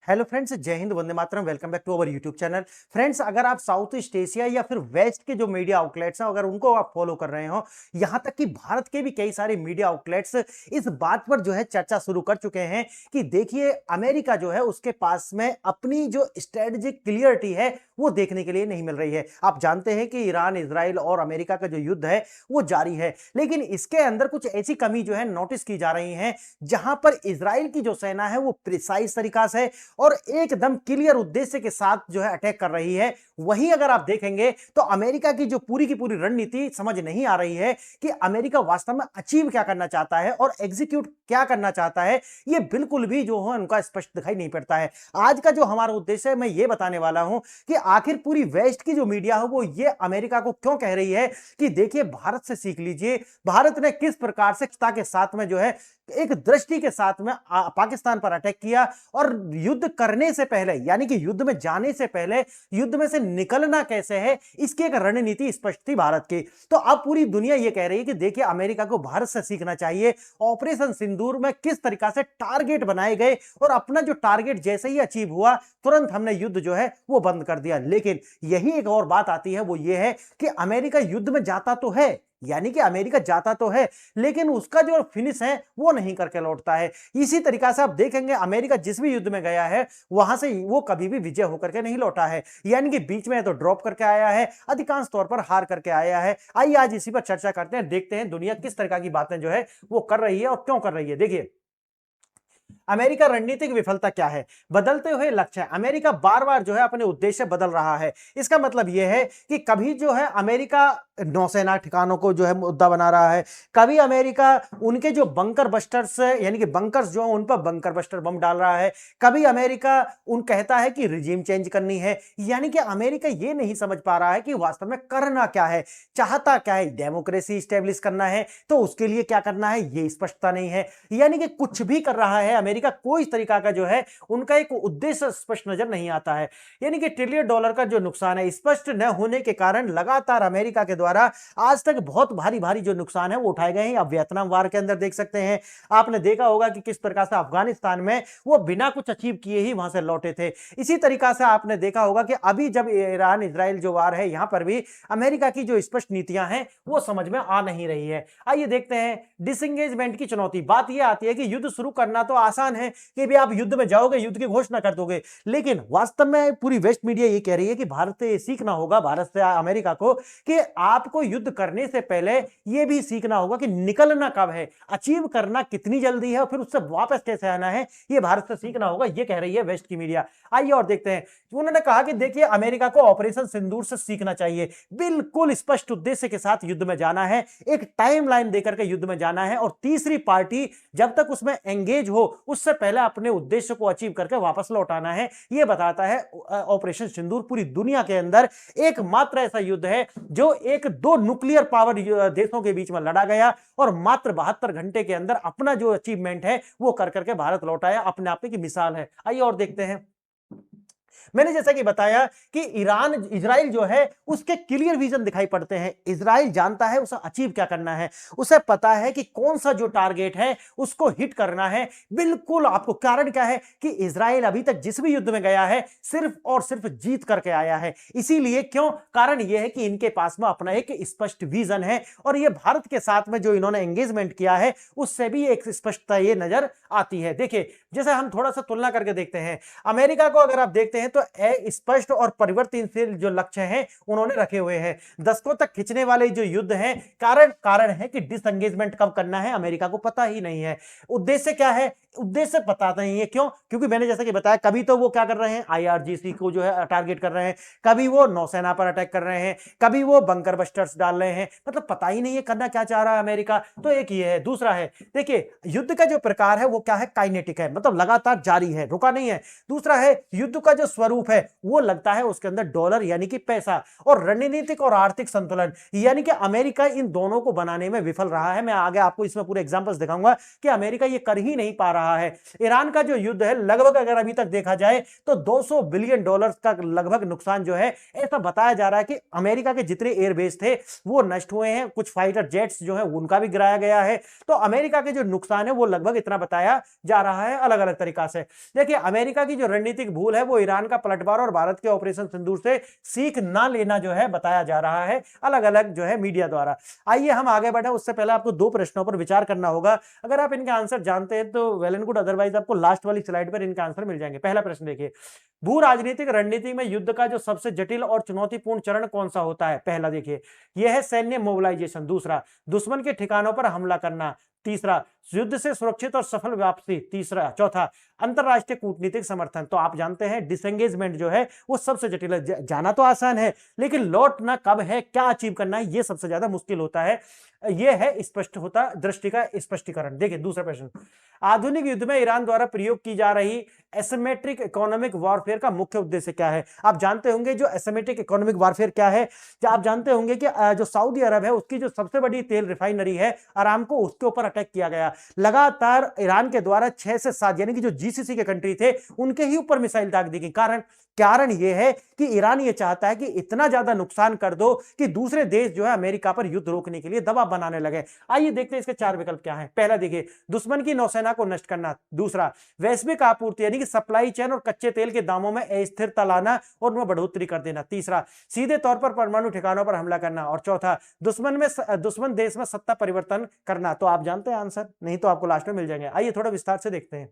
Hello friends, जय हिंद, वंदे मातरम। Welcome back to our YouTube channel. Friends, अगर आप साउथ ईस्ट एशिया या फिर वेस्ट के जो मीडिया आउटलेट्स हैं, अगर उनको आप फॉलो कर रहे हो, यहां तक कि भारत के भी कई सारे मीडिया आउटलेट्स इस बात पर जो है चर्चा शुरू कर चुके हैं कि देखिए, अमेरिका जो है उसके पास में अपनी जो स्ट्रेटेजिक क्लियरिटी है वो देखने के लिए नहीं मिल रही है। आप जानते हैं कि ईरान, इजराइल और अमेरिका का जो युद्ध है वो जारी है, लेकिन इसके अंदर कुछ ऐसी कमी जो है नोटिस की जा रही है, जहां पर इजराइल की जो सेना है वो प्रिसाइज तरीका से और एकदम क्लियर उद्देश्य के साथ जो है अटैक कर रही है। वहीं अगर आप देखेंगे तो अमेरिका की जो पूरी की पूरी रणनीति समझ नहीं आ रही है कि अमेरिका वास्तव में अचीव क्या करना चाहता है और एग्जीक्यूट क्या करना चाहता है। ये बिल्कुल भी जो है उनका स्पष्ट दिखाई नहीं पड़ता है। आज का जो हमारा उद्देश्य है, मैं ये बताने वाला हूं कि आखिर पूरी वेस्ट की जो मीडिया है वो ये अमेरिका को क्यों कह रही है कि देखिए, भारत से सीख लीजिए, भारत ने किस प्रकार से के साथ में जो है एक दृष्टि के साथ में पाकिस्तान पर अटैक किया और युद्ध करने से पहले, यानी कि युद्ध में जाने से पहले युद्ध में से निकलना कैसे है, इसकी एक रणनीति स्पष्ट थी भारत की। तो अब पूरी दुनिया यह कह रही है कि देखिए, अमेरिका को भारत से सीखना चाहिए। ऑपरेशन सिंदूर में किस तरीका से टारगेट बनाए गए और अपना जो टारगेट जैसे ही अचीव हुआ, तुरंत हमने युद्ध जो है वो बंद कर दिया। लेकिन यही एक और बात आती है, वो ये है कि अमेरिका युद्ध में जाता तो है, यानी कि अमेरिका जाता तो है, लेकिन उसका जो फिनिश है वो नहीं करके लौटता है। इसी तरीका से आप देखेंगे, अमेरिका जिस भी युद्ध में गया है वहां से वो कभी भी विजय होकर के नहीं लौटा है, यानी कि बीच में तो ड्रॉप करके आया है, अधिकांश तौर पर हार करके आया है। आइए आज इसी पर चर्चा करते हैं, देखते हैं दुनिया किस तरह की बातें जो है वो कर रही है और क्यों कर रही है। देखिए, अमेरिका रणनीतिक विफलता क्या है? बदलते हुए लक्ष्य। अमेरिका बार बार जो है अपने उद्देश्य बदल रहा है। इसका मतलब यह है कि कभी जो है अमेरिका नौसेना ठिकानों को जो है मुद्दा बना रहा है, कभी अमेरिका उनके जो बंकर बस्टर्स यानी कि बंकर्स जो है उन पर बंकर बस्टर बम डाल रहा है, कभी अमेरिका उन कहता है कि रिजीम चेंज करनी है। यानी कि अमेरिका ये नहीं समझ पा रहा है कि वास्तव में करना क्या है, चाहता क्या है। डेमोक्रेसी स्टेब्लिश करना है तो उसके लिए क्या करना है ये स्पष्टता नहीं है। यानी कि कुछ भी कर रहा है अमेरिका, कोई तरीका का जो है उनका एक उद्देश्य स्पष्ट नजर नहीं आता है। यानी कि ट्रिलियन डॉलर का जो नुकसान है स्पष्ट न होने के कारण लगातार अमेरिका के द्वारा आज तक बहुत भारी भारी जो नुकसान है वो उठाए गए हैं। अब वियतनाम वार के अंदर देख सकते हैं, आपने देखा होगा कि किस प्रकार से अफगानिस्तान में वो बिना कुछ अचीव किए ही वहां से लौटे थे। इसी तरीका से आपने देखा होगा कि अभी जब ईरान इजराइल जो वार है, यहां पर भी अमेरिका की जो स्पष्ट नीतियां हैं वो समझ में आ नहीं रही है। आइए देखते हैं डिसंगेजमेंट की चुनौती। बात यह आती है कि युद्ध शुरू करना तो आसान है कि भी आप युद्ध में जाओगे, युद्ध की घोषणा कर दोगे, लेकिन वास्तव में पूरी वेस्ट मीडिया ये कह रही है कि भारत से सीखना होगा, भारत से अमेरिका को, कि आपको युद्ध करने से पहले यह भी सीखना होगा कि निकलना कब है, अचीव करना कितनी जल्दी है और फिर उससे वापस कैसे आना है, यह भारत से सीखना होगा, यह कह रही है वेस्ट की मीडिया। आइए और देखते हैं। उन्होंने कहा कि देखिए, अमेरिका को ऑपरेशन सिंदूर से सीखना चाहिए, बिल्कुल स्पष्ट उद्देश्य के साथ युद्ध में जाना है, एक टाइमलाइन देकर के युद्ध में जाना है और तीसरी पार्टी जब तक उसमें एंगेज हो उससे पहले अपने उद्देश्य को अचीव करके वापस लौटाना है। यह बताता है ऑपरेशन सिंदूर पूरी दुनिया के अंदर एकमात्र ऐसा युद्ध है जो एक दो न्यूक्लियर पावर देशों के बीच में लड़ा गया और मात्र 72 घंटे के अंदर अपना जो अचीवमेंट है वो कर करके भारत लौटाया, अपने आप की मिसाल है। आइए और देखते हैं। मैंने जैसा कि बताया कि ईरान इजराइल जो है उसके क्लियर विजन दिखाई पड़ते हैं। इजराइल जानता है उसे अचीव क्या करना है, उसे पता है कि कौन सा जो टारगेट है उसको हिट करना है। बिल्कुल, आपको कारण क्या है कि इजराइल अभी तक जिस भी युद्ध में गया है सिर्फ और सिर्फ जीत करके आया है। इसीलिए क्यों, कारण यह है कि इनके पास में अपना एक स्पष्ट विजन है और यह भारत के साथ में जो इन्होंने एंगेजमेंट किया है उससे भी एक स्पष्टता ये नजर आती है। देखिए, जैसे हम थोड़ा सा तुलना करके देखते हैं, अमेरिका को अगर आप देखते हैं तो स्पष्ट और परिवर्तनशील जो लक्ष्य हैं उन्होंने रखे हुए हैं। दशकों तक खिंचने वाले जो युद्ध हैं, कारण है कि डिसएंगेजमेंट कब करना है अमेरिका को पता ही नहीं है। उद्देश्य क्या है, उद्देश्य पता नहीं है। क्यों? क्योंकि मैंने जैसा कि बताया, कभी तो वो क्या कर रहे हैं, आईआरजीसी को जो है टारगेट कर रहे हैं, कभी वो नौसेना पर अटैक कर रहे हैं, कभी वो बंकर बस्टर्स डाल रहे हैं। मतलब पता ही नहीं है करना क्या चाह रहा है अमेरिका। तो एक ये है। दूसरा है, देखिए, युद्ध का जो प्रकार है वो क्या है, काइनेटिक है, मतलब लगातार जारी है, रुका नहीं है। दूसरा है, युद्ध का जो स्वरूप है वो लगता है उसके अंदर डॉलर यानी कि पैसा, और रणनीतिक और आर्थिक संतुलन यानी कि अमेरिका इन दोनों को बनाने में विफल रहा है। मैं आगे आपको इसमें पूरे एग्जांपल्स दिखाऊंगा कि अमेरिका ये कर ही नहीं पा रहा है। ईरान का जो युद्ध है लगभग अगर अभी तक देखा जाए तो 200 बिलियन डॉलर का लगभग नुकसान जो है ऐसा बताया जा रहा है कि अमेरिका के जितने एयरबेस थे वो नष्ट हुए हैं, कुछ फाइटर जेट्स जो है उनका भी गिराया गया है। तो अमेरिका के जो नुकसान है वो लगभग इतना बताया जा रहा है अलग अलग तरीका से। देखिए अमेरिका की जो रणनीतिक भूल है वो ईरान का पलटवार और भारत के ऑपरेशन सिंदूर से सीख ना लेना जो है बताया जा रहा है अलग अलग जो है मीडिया द्वारा। आइए हम आगे बढ़े, उससे पहले आपको दो प्रश्नों पर विचार करना होगा। अगर आप इनके आंसर जानते हैं तो वेल एंड गुड, अदरवाइज आपको लास्ट वाली स्लाइड पर इनके आंसर मिल जाएंगे। पहला प्रश्न देखिए, भू राजनीतिक रणनीति में युद्ध का जो सबसे जटिल और चुनौतीपूर्ण चरण कौन सा होता है? पहला देखिए यह है सैन्य मोबिलाइजेशन, दूसरा दुश्मन के ठिकानों पर हमला करना, तीसरा युद्ध से सुरक्षित और सफल वापसी, तीसरा चौथा अंतरराष्ट्रीय कूटनीतिक समर्थन। तो आप जानते हैं डिसएंगेजमेंट जो है वो सबसे जटिल है। जाना तो आसान है लेकिन लौटना कब है, क्या अचीव करना है, ये सबसे ज्यादा मुश्किल होता है। यह है स्पष्ट होता दृष्टि का स्पष्टीकरण। देखिए दूसरा प्रश्न, आधुनिक युद्ध में ईरान द्वारा प्रयोग की जा रही एसिमेट्रिक इकोनॉमिक वॉरफेयर का मुख्य उद्देश्य क्या है? आप जानते होंगे जो एसिमेट्रिक इकोनॉमिक वॉरफेयर क्या है। आप जानते होंगे कि जो सऊदी अरब है उसकी जो सबसे बड़ी तेल रिफाइनरी है अरामको, उसके ऊपर अटैक किया गया। लगातार ईरान के द्वारा 6 से 7 यानी कि जो जीसीसी के कंट्री थे उनके ही ऊपर मिसाइल दाग दी गई। कारण यह है कि ईरान ये चाहता है कि इतना ज्यादा नुकसान कर दो कि दूसरे देश जो है अमेरिका पर युद्ध रोकने के लिए दबाव बनाने लगे। आइए देखते हैं इसके 4 विकल्प क्या हैं। पहला देखिए दुश्मन की नौसेना को नष्ट करना, दूसरा वैश्विक आपूर्ति यानी कि सप्लाई चेन और कच्चे तेल के दामों में अस्थिरता लाना और उनमें बढ़ोतरी कर देना, तीसरा सीधे तौर पर परमाणु ठिकानों पर हमला करना, और चौथा दुश्मन देश में सत्ता परिवर्तन करना। तो आप जानते हैं आंसर, नहीं तो आपको लास्ट में मिल जाएंगे। आइए थोड़ा विस्तार से देखते हैं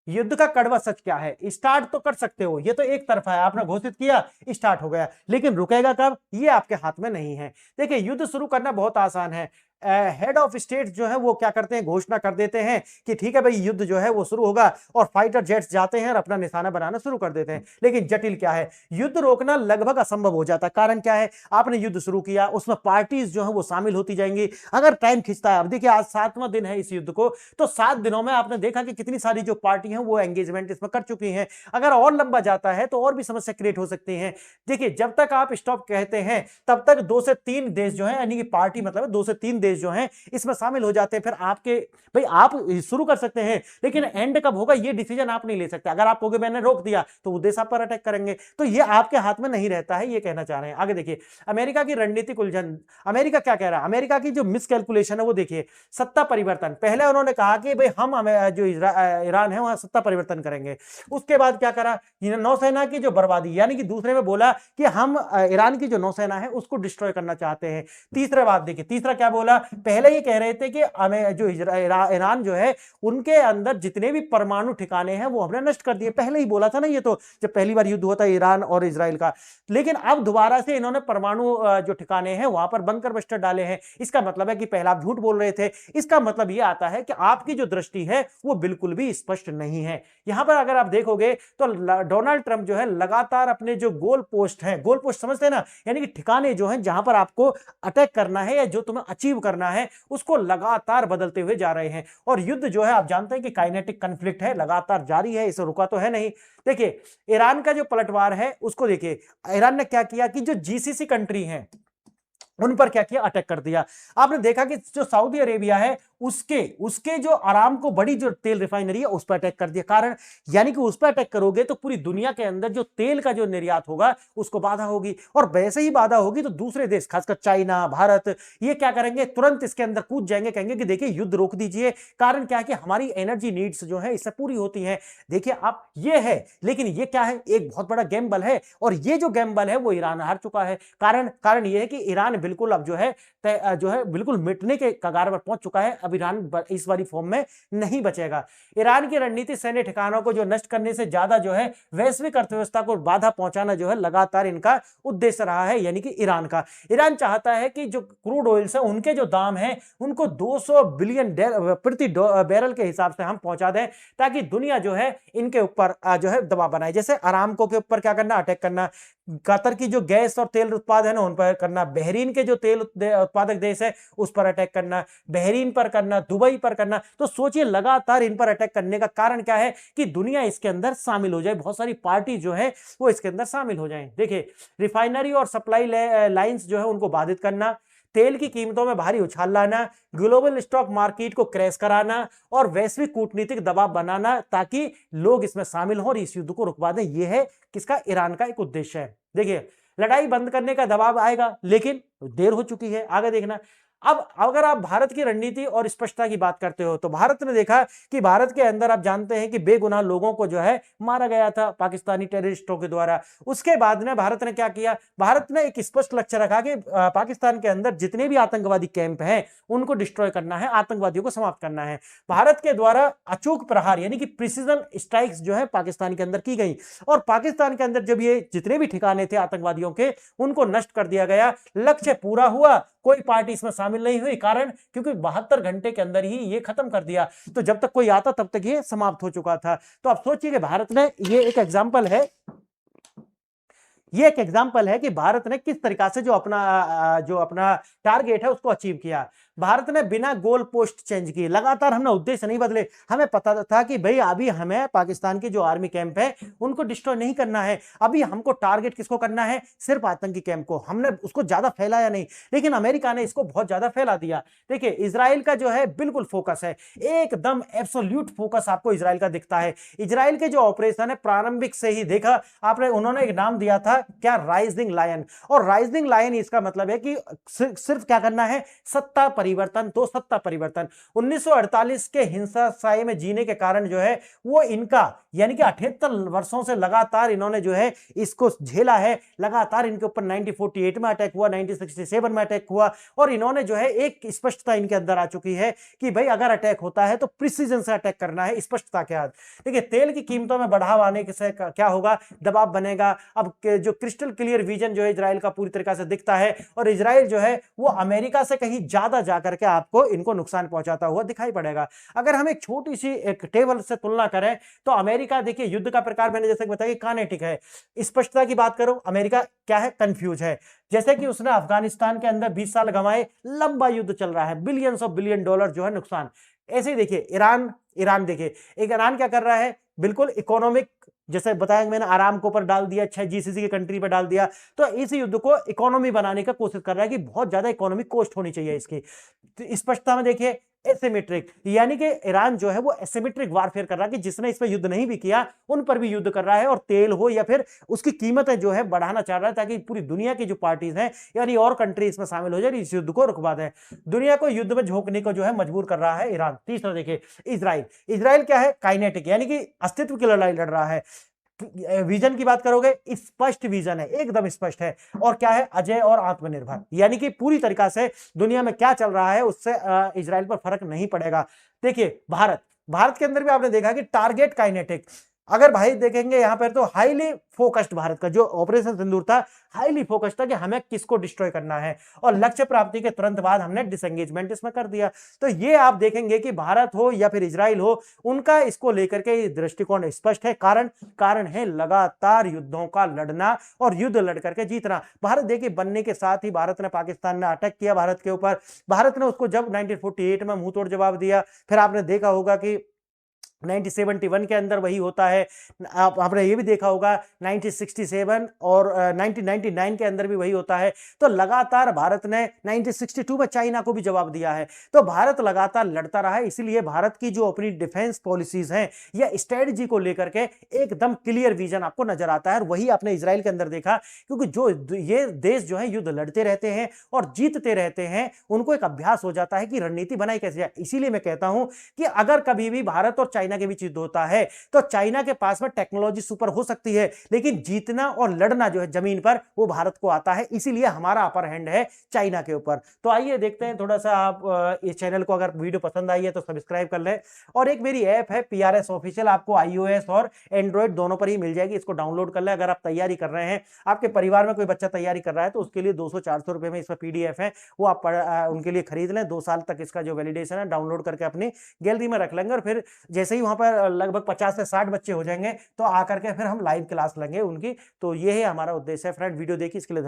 युद्ध का कड़वा सच क्या है। स्टार्ट तो कर सकते हो, ये तो एक तरफा है, आपने घोषित किया स्टार्ट हो गया, लेकिन रुकेगा कब ये आपके हाथ में नहीं है। देखिए युद्ध शुरू करना बहुत आसान है। हेड ऑफ स्टेट जो है वो क्या करते हैं, घोषणा कर देते हैं कि ठीक है भाई युद्ध जो है वो शुरू होगा, और फाइटर जेट्स जाते हैं और अपना निशाना बनाना शुरू कर देते हैं। लेकिन जटिल क्या है, युद्ध रोकना लगभग असंभव हो जाता है। कारण क्या है, आपने युद्ध शुरू किया, उसमें पार्टीज जो है वो शामिल होती जाएंगी। अगर टाइम खिंचता है, अब देखिए आज 7वां दिन है इस युद्ध को, तो 7 दिनों में आपने देखा कि कितनी सारी जो पार्टी है वो एंगेजमेंट इसमें कर चुकी हैं। अगर और लंबा जाता है तो और भी समस्या क्रिएट हो सकती है। देखिए जब तक आप स्टॉप कहते हैं तब तक 2 से 3 देश जो है यानी कि पार्टी मतलब 2 से 3 देश जो हैं इसमें शामिल हो जाते हैं। फिर आपके भाई आप शुरू कर सकते हैं लेकिन एंड कब होगा ये डिसीजन आप नहीं ले सकते। अगर आप कहोगे मैंने रोक दिया तो वो देश आप पर अटैक करेंगे, तो ये आपके हाथ में नहीं रहता है, ये कहना चाह रहे हैं। आगे देखिए अमेरिका की रणनीतिक उलझन, अमेरिका क्या कह रहा है, अमेरिका की जो मिसकैलकुलेशन है वो देखिए सत्ता परिवर्तन। पहले उन्होंने कहा कि भाई हम जो ईरान है वहां सत्ता परिवर्तन करेंगे, उसके बाद क्या करा, नौसेना की जो बर्बादी, यानी कि दूसरे में बोला कि हम ईरान की जो नौसेना है उसको डिस्ट्रॉय करना चाहते हैं। तीसरे बात देखिए, तीसरा क्या बोला, पहले ये कह रहे थे कि हमें जो ईरान जो है उनके अंदर जितने भी परमाणु ठिकाने हैं वो हमने नष्ट कर दिए। पहले ही बोला था ना, ये तो जब पहली बार युद्ध हुआ था ईरान और इजराइल का। लेकिन अब दोबारा से इन्होंने परमाणु जो ठिकाने हैं वहां पर बंकर बस्टर डाले हैं। इसका मतलब है कि पहला आप झूठ बोल रहे थे। इसका मतलब यह आता है कि आपकी जो दृष्टि है वो बिल्कुल भी स्पष्ट नहीं है। यहां पर अगर आप देखोगे तो डोनाल्ड ट्रंप जो है लगातार अपने जो गोल पोस्ट हैं, गोल पोस्ट समझते हैं ना, यानी कि ठिकाने जो हैं जहां पर आपको अटैक करना है या जो तुम्हें अचीव करना है उसको लगातार बदलते हुए जा रहे हैं। और युद्ध जो है आप जानते हैं कि काइनेटिक कॉन्फ्लिक्ट है, लगातार जारी है, इसे रुका तो है नहीं। देखिए ईरान का जो पलटवार है उसको देखिए, ईरान ने क्या किया कि जो जीसीसी कंट्री हैं उन पर क्या किया, अटैक कर दिया। आपने देखा कि जो सऊदी अरेबिया है उसके जो अरामको बड़ी जो तेल रिफाइनरी है उस पर अटैक कर दिया। कारण यानी कि उस पर अटैक करोगे तो पूरी दुनिया के अंदर जो तेल का जो निर्यात होगा उसको बाधा होगी, और वैसे ही बाधा होगी तो दूसरे देश खासकर चाइना, भारत, ये क्या करेंगे, तुरंत इसके अंदर कूद जाएंगे, कहेंगे कि देखिए युद्ध रोक दीजिए। कारण क्या है कि हमारी एनर्जी नीड्स जो है इससे पूरी होती है। देखिए आप ये है, लेकिन ये क्या है, एक बहुत बड़ा गैम्बल है, और ये जो गैम्बल है वो ईरान हार चुका है। कारण ये है कि ईरान बिल्कुल अब जो है बिल्कुल मिटने के कगार पर पहुंच चुका है। अब ईरान इस बारी फॉर्म में नहीं बचेगा। ईरान की रणनीति सैन्य ठिकानों को जो नष्ट करने से ज्यादा जो है वैश्विक अर्थव्यवस्था को बाधा पहुंचाना जो है लगातार इनका उद्देश्य रहा है, यानी कि ईरान का। ईरान चाहता है कि जो क्रूड ऑयल से उनके जो दाम हैं उनको 200 बिलियन प्रति बैरल के हिसाब से हम पहुंचा दें, ताकि दुनिया जो है इनके ऊपर जो है दबाव बनाए। जैसे अरामको के ऊपर क्या करना, अटैक करना, कतर की जो गैस और तेल उत्पादन है उन पर करना, बहरीन के जो तेल उत्पादक देश है उस पर अटैक करना, बहरीन पर करना, दुबई पर करना। तो सोचिए लगातार इन पर अटैक करने का कारण क्या है कि दुनिया इसके अंदर शामिल हो जाए, बहुत सारी पार्टी जो है वो इसके अंदर शामिल हो जाए। देखिए रिफाइनरी और सप्लाई लाइंस जो है उनको बाधित करना, तेल की कीमतों में भारी उछाल लाना, ग्लोबल स्टॉक मार्केट को क्रैश कराना और वैश्विक कूटनीतिक दबाव बनाना ताकि लोग इसमें शामिल हों और इस युद्ध को रुकवा दें। यह है किसका, ईरान का एक उद्देश्य है। देखिए लड़ाई बंद करने का दबाव आएगा लेकिन देर हो चुकी है, आगे देखना। अब अगर आप भारत की रणनीति और स्पष्टता की बात करते हो तो भारत ने देखा कि भारत के अंदर आप जानते हैं कि बेगुनाह लोगों को जो है मारा गया था पाकिस्तानी टेररिस्टों के द्वारा। उसके बाद में भारत ने क्या किया, भारत ने एक स्पष्ट लक्ष्य रखा कि पाकिस्तान के अंदर जितने भी आतंकवादी कैंप हैं उनको डिस्ट्रॉय करना है, आतंकवादियों को समाप्त करना है। भारत के द्वारा अचूक प्रहार यानी कि प्रिसीजन स्ट्राइक्स जो है पाकिस्तान के अंदर की गई और पाकिस्तान के अंदर जब ये जितने भी ठिकाने थे आतंकवादियों के उनको नष्ट कर दिया गया। लक्ष्य पूरा हुआ, कोई पार्टी इसमें शामिल नहीं हुई, कारण क्योंकि 72 घंटे के अंदर ही ये खत्म कर दिया। तो जब तक कोई आता तब तक ये समाप्त हो चुका था। तो आप सोचिए कि भारत ने, ये एक एग्जांपल है, ये एक एग्जांपल है कि भारत ने किस तरीका से जो अपना टारगेट है उसको अचीव किया। भारत ने बिना गोल पोस्ट चेंज किए, लगातार हमने उद्देश्य नहीं बदले। हमें पता था कि भाई अभी हमें पाकिस्तान की जो आर्मी कैंप है उनको डिस्ट्रॉय नहीं करना है, अभी हमको टारगेट किसको करना है, सिर्फ आतंकी कैंप को। हमने उसको ज्यादा फैलाया नहीं, लेकिन अमेरिका ने इसको बहुत ज्यादा फैला दिया। देखिए इजराइल का जो है बिल्कुल फोकस है, एकदम एब्सोल्यूट फोकस आपको इजराइल का दिखता है। इजराइल के जो ऑपरेशन है प्रारंभिक से ही देखा आपने, उन्होंने एक नाम दिया था क्या, राइजिंग लायन। और राइजिंग लायन इसका मतलब है कि सिर्फ क्या करना है, सत्ता परिवर्तन। तो सत्ता परिवर्तन 1948 के हिंसा साए में जीने के कारण जो है वो इनका यानी कि 78 वर्षों से लगातार इन्होंने जो है इसको झेला है। लगातार इनके ऊपर 1948 में अटैक हुआ, 1967 में अटैक हुआ और इन्होंने जो है एक स्पष्टता इनके अंदर आ चुकी है कि भाई अगर अटैक होता है तो प्रिसीजन से अटैक करना है, स्पष्टता के साथ। देखिए तेल की कीमतों में बढ़ाव आने से क्या होगा, दबाव बनेगा। अब जो क्रिस्टल क्लियर विजन जो है इजराइल का पूरी तरीके से दिखता है और इजराइल जो है वो अमेरिका से कहीं ज्यादा जाकर के आपको इनको नुकसान पहुंचाता हुआ दिखाई पड़ेगा। अगर हम एक छोटी सी एक टेबल से तुलना करें तो अमेरिका, देखिए युद्ध का प्रकार मैंने जैसे बताया कि काइनेटिक है। स्पष्टता की बात करो, अमेरिका क्या है, कंफ्यूज है। जैसे कि उसने अफगानिस्तान के अंदर 20 साल गंवाए, लंबा युद्ध चल रहा है, बिलियंस ऑफ बिलियन डॉलर जो है नुकसान। ऐसे ही देखिए ईरान देखिए, एक ईरान क्या कर रहा है, बिल्कुल इकोनॉमिक, जैसे बताया मैंने, आरामको पर डाल दिया, 6 जीसीसी की कंट्री पर डाल दिया। तो इस युद्ध को इकोनॉमी बनाने का कोशिश कर रहा है कि बहुत ज्यादा इकोनॉमिक कॉस्ट होनी चाहिए इसकी। तो स्पष्टता में देखिए एसिमेट्रिक, यानी कि ईरान जो है वो एसिमेट्रिक वारफेयर कर रहा है कि जिसने इस पर युद्ध नहीं भी किया उन पर भी युद्ध कर रहा है और तेल हो या फिर उसकी कीमतें जो है बढ़ाना चाह रहा है ताकि पूरी दुनिया की जो पार्टीज हैं यानी और कंट्री इसमें शामिल हो जाए, इस युद्ध को रुकवा दें। दुनिया को युद्ध में झोंकने को जो है मजबूर कर रहा है ईरान। तीसरा देखिए इजराइल क्या है, काइनेटिक, यानी कि अस्तित्व की लड़ाई लड़ रहा है। विजन की बात करोगे, स्पष्ट विजन है, एकदम स्पष्ट है। और क्या है, अजय और आत्मनिर्भर, यानी कि पूरी तरीका से दुनिया में क्या चल रहा है उससे इजराइल पर फर्क नहीं पड़ेगा। देखिए भारत के अंदर भी आपने देखा कि टारगेट काइनेटिक। अगर भाई देखेंगे यहां पर तो हाईली फोकस्ड, भारत का जो ऑपरेशन सिंदूर था हाईली फोकस्ड था कि हमें किसको डिस्ट्रॉय करना है और लक्ष्य प्राप्ति के तुरंत बाद हमने डिसएंगेजमेंट इसमें कर दिया। तो ये आप देखेंगे कि भारत हो या फिर इजराइल हो, उनका इसको लेकर के दृष्टिकोण स्पष्ट है। कारण है लगातार युद्धों का लड़ना और युद्ध लड़ करके जीतना। भारत देखिए बनने के साथ ही भारत ने, पाकिस्तान ने अटैक किया भारत के ऊपर, भारत ने उसको जब 1948 में मुंह तोड़ जवाब दिया। फिर आपने देखा होगा कि 1971 के अंदर वही होता है। आपने ये भी देखा होगा 1967 और 1999 के अंदर भी वही होता है। तो लगातार भारत ने 1962 में चाइना को भी जवाब दिया है। तो भारत लगातार लड़ता रहा है। इसीलिए भारत की जो अपनी डिफेंस पॉलिसीज हैं या स्ट्रेटजी को लेकर के एकदम क्लियर विजन आपको नजर आता है। और वही आपने इजराइल के अंदर देखा, क्योंकि जो ये देश जो है युद्ध लड़ते रहते हैं और जीतते रहते हैं, उनको एक अभ्यास हो जाता है कि रणनीति बनाई कैसे जाए। इसीलिए मैं कहता हूं कि अगर कभी भी भारत और चाइना के बीच युद्ध होता है तो चाइना के पास में टेक्नोलॉजी सुपर हो सकती है, लेकिन जीतना और लड़ना जो है जमीन पर वो भारत को आता है। इसीलिए हमारा अपर हैंड है चाइना के ऊपर। तो आइए देखते हैं थोड़ा सा। आप इस चैनल को अगर वीडियो पसंद आई है तो सब्सक्राइब कर लें। और एक मेरी ऐप है PRS ऑफिशियल, आपको iOS और एंड्रॉइड दोनों पर ही मिल जाएगी, इसको डाउनलोड कर लें। अगर आप तैयारी कर रहे हैं, आपके परिवार में कोई बच्चा तैयारी कर रहा है, तो उसके लिए 200-400 रुपए में इसमें PDF है, वो आप उनके लिए खरीद लें। 2 साल तक इसका जो वैलिडेशन है डाउनलोड करके अपनी गैलरी में रख लेंगे और फिर जैसे ही ही वहां पर लगभग 50 से 60 बच्चे हो जाएंगे तो आकर के फिर हम लाइव क्लास लेंगे उनकी। तो ये है हमारा उद्देश्य है फ्रेंड। वीडियो देखिए इसके लिए